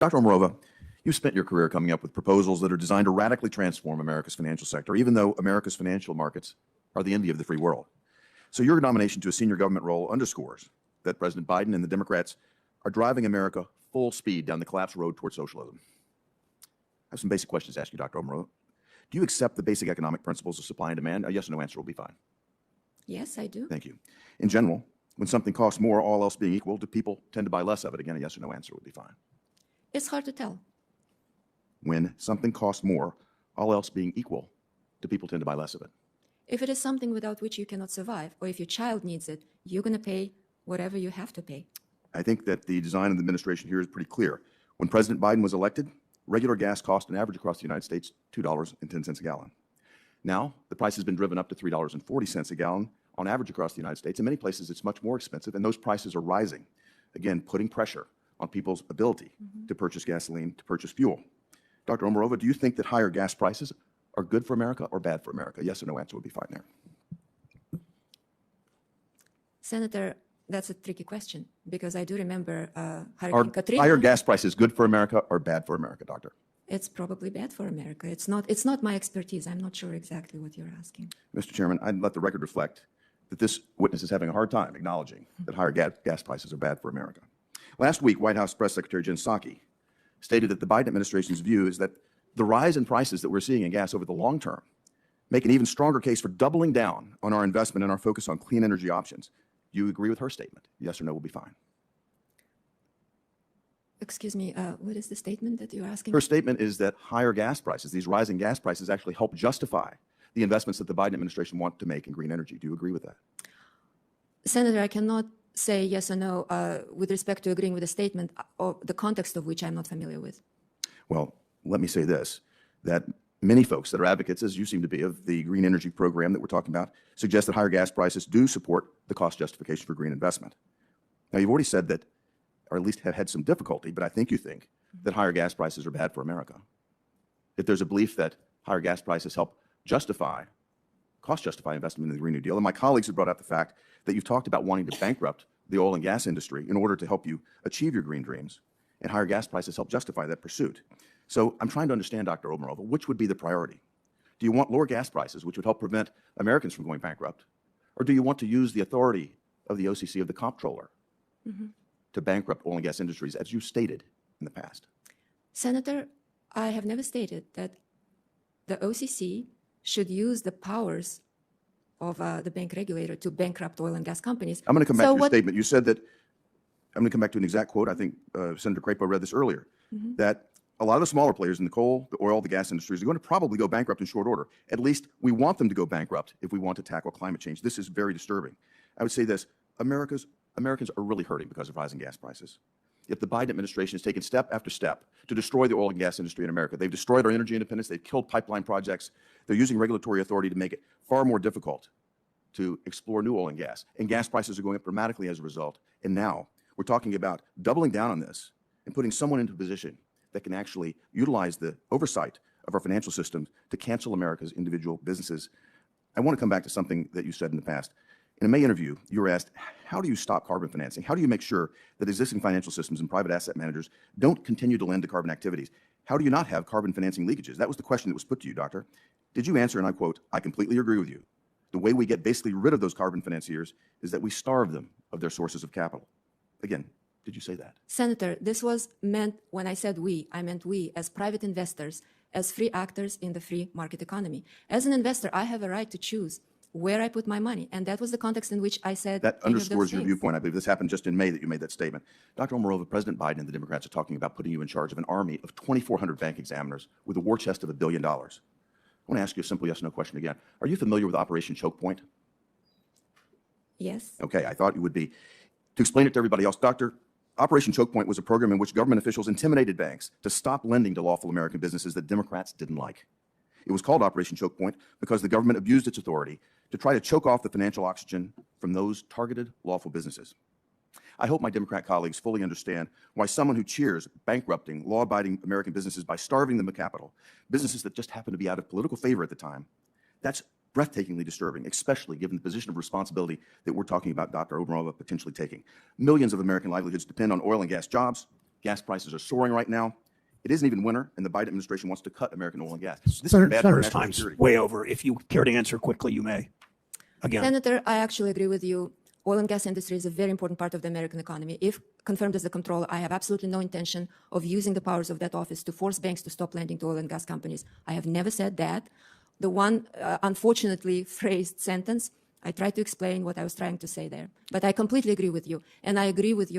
Dr. Omarova, you've spent your career coming up with proposals that are designed to radically transform America's financial sector, even though America's financial markets are the envy of the free world. So your nomination to a senior government role underscores that President Biden and the Democrats are driving America full speed down the collapse road towards socialism. I have some basic questions to ask you, Dr. Omarova. Do you accept the basic economic principles of supply and demand? A yes or no answer will be fine. Yes, I do. Thank you. In general, when something costs more, all else being equal, do people tend to buy less of it? Again, a yes or no answer would be fine. It's hard to tell. When something costs more, all else being equal, do people tend to buy less of it? If it is something without which you cannot survive, or if your child needs it, you're going to pay whatever you have to pay. I think that the design of the administration here is pretty clear. When President Biden was elected, regular gas cost an average across the United States $2.10 a gallon. Now, the price has been driven up to $3.40 a gallon on average across the United States. In many places, it's much more expensive, and those prices are rising, again, putting pressure on people's ability to purchase gasoline, to purchase fuel. Dr. Omarova, do you think that higher gas prices are good for America or bad for America? Yes or no answer would be fine there. Senator, that's a tricky question, because I do remember Are Hurricane Katrina. higher gas prices good for America or bad for America, Doctor? It's probably bad for America. It's not my expertise. I'm not sure exactly what you're asking. Mr. Chairman, I'd let the record reflect that this witness is having a hard time acknowledging that higher gas prices are bad for America. Last week, White House Press Secretary Jen Psaki stated that the Biden administration's view is that the rise in prices that we're seeing in gas over the long term make an even stronger case for doubling down on our investment and our focus on clean energy options. Do you agree with her statement? Yes or no will be fine. Excuse me, what is the statement that you're asking? Her statement is that higher gas prices, these rising gas prices, actually help justify the investments that the Biden administration wants to make in green energy. Do you agree with that? Senator, I cannot say yes or no with respect to agreeing with the statement or the context of which I'm not familiar with. Well, let me say this, that many folks that are advocates, as you seem to be, of the green energy program that we're talking about, suggest that higher gas prices do support the cost justification for green investment. Now, you've already said that, or at least have had some difficulty, but I think you think that higher gas prices are bad for America. If there's a belief that higher gas prices help cost justify investment in the Green New Deal, and my colleagues have brought up the fact that you've talked about wanting to bankrupt the oil and gas industry in order to help you achieve your green dreams, and higher gas prices help justify that pursuit. So I'm trying to understand, Dr. Omarova, which would be the priority? Do you want lower gas prices, which would help prevent Americans from going bankrupt? Or do you want to use the authority of the OCC, of the comptroller, to bankrupt oil and gas industries, as you stated in the past? Senator, I have never stated that the OCC should use the powers of the bank regulator to bankrupt oil and gas companies. I'm going to come back to your statement. You said that, I'm going to come back to an exact quote. I think Senator Crapo read this earlier, that a lot of the smaller players in the coal, the oil, the gas industries are going to probably go bankrupt in short order. At least we want them to go bankrupt if we want to tackle climate change. This is very disturbing. I would say this, Americans are really hurting because of rising gas prices. If the Biden administration has taken step after step to destroy the oil and gas industry in America, they've destroyed our energy independence, they've killed pipeline projects, they're using regulatory authority to make it far more difficult to explore new oil and gas prices are going up dramatically as a result. And now we're talking about doubling down on this and putting someone into a position that can actually utilize the oversight of our financial system to cancel America's individual businesses. I want to come back to something that you said in the past. In a May interview, you were asked, how do you stop carbon financing? How do you make sure that existing financial systems and private asset managers don't continue to lend to carbon activities? How do you not have carbon financing leakages? That was the question that was put to you, Doctor. Did you answer, and I quote, I completely agree with you. The way we get basically rid of those carbon financiers is that we starve them of their sources of capital. Again, did you say that? Senator, this was meant, when I said we, I meant we as private investors, as free actors in the free market economy. As an investor, I have a right to choose where I put my money. And that was the context in which I said that underscores your viewpoint. I believe this happened just in May that you made that statement. Dr. Omarova, President Biden and the Democrats are talking about putting you in charge of an army of 2,400 bank examiners with a war chest of $1 billion. I want to ask you a simple yes/no question again. Are you familiar with Operation Choke Point? Yes. Okay, I thought you would be. To explain it to everybody else, Doctor, Operation Choke Point was a program in which government officials intimidated banks to stop lending to lawful American businesses that Democrats didn't like. It was called Operation Choke Point because the government abused its authority to try to choke off the financial oxygen from those targeted lawful businesses. I hope my Democrat colleagues fully understand why someone who cheers bankrupting law-abiding American businesses by starving them of capital, businesses that just happen to be out of political favor at the time, that's breathtakingly disturbing, especially given the position of responsibility that we're talking about Dr. Omarova potentially taking. Millions of American livelihoods depend on oil and gas jobs, Gas prices are soaring right now. It isn't even winter, and the Biden administration wants to cut American oil and gas. This is bad for Senator's national time's security. way over. If you care to answer quickly, you may. Again. Senator, I actually agree with you. Oil and gas industry is a very important part of the American economy. If confirmed as the comptroller, I have absolutely no intention of using the powers of that office to force banks to stop lending to oil and gas companies. I have never said that. The one unfortunately phrased sentence, I tried to explain what I was trying to say there. But I completely agree with you. And I agree with your